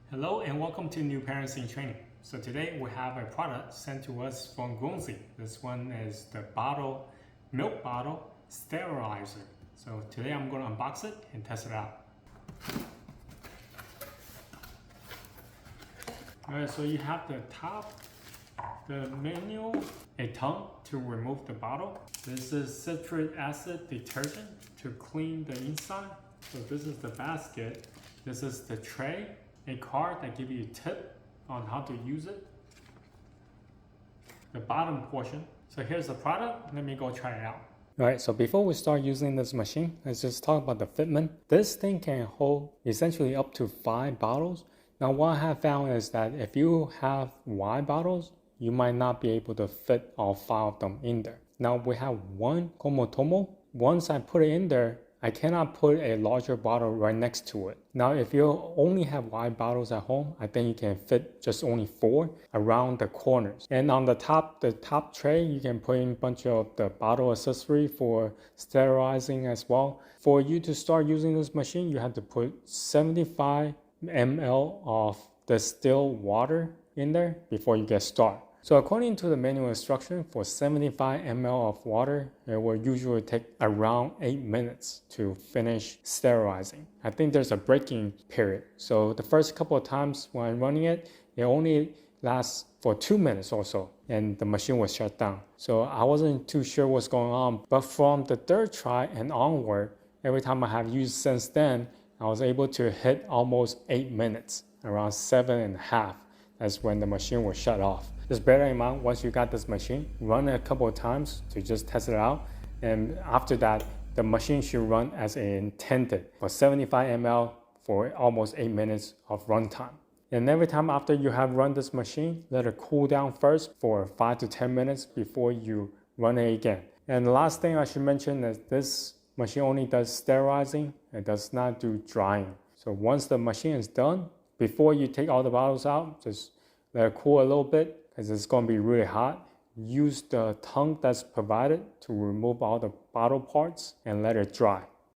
Hello and welcome to New Parents in Training. So today we have a product sent to us from GROWNSY. This one is the milk bottle sterilizer. So today I'm going to unbox it and test it out. Alright, so you have the top, the manual, a tongue to remove the bottle. This is citric acid detergent to clean the inside. So this is the basket. This is the tray. A card that gives you a tip on how to use it. The bottom portion. So here's the product. Let me go try it out. Alright, so before we start using this machine, let's just talk about the fitment. This thing can hold essentially up to 5 bottles. Now what I have found is that if you have wide bottles, you might not be able to fit all 5 of them in there. Now we have one Komotomo. Once I put it in there, I cannot put a larger bottle right next to it. Now, if you only have wide bottles at home, I think you can fit just only 4 around the corners. And on the top tray, you can put in a bunch of the bottle accessory for sterilizing as well. For you to start using this machine, you have to put 75 ml of distilled water in there before you get started. So according to the manual instruction, for 75 ml of water, it will usually take around 8 minutes to finish sterilizing. I think there's a break-in period. So the first couple of times when I'm running it, it only lasts for 2 minutes or so, and the machine was shut down. So I wasn't too sure what's going on, but from the third try and onward, every time I have used since then, I was able to hit almost 8 minutes, around 7.5. That's when the machine was shut off. Just bear in mind, once you got this machine, run it a couple of times to just test it out. And after that, the machine should run as intended for 75 ml for almost 8 minutes of runtime. And every time after you have run this machine, let it cool down first for 5 to 10 minutes before you run it again. And the last thing I should mention is this machine only does sterilizing. It does not do drying. So once the machine is done, before you take all the bottles out, just let it cool a little bit because it's going to be really hot. Use the tongue that's provided to remove all the bottle parts and let it dry.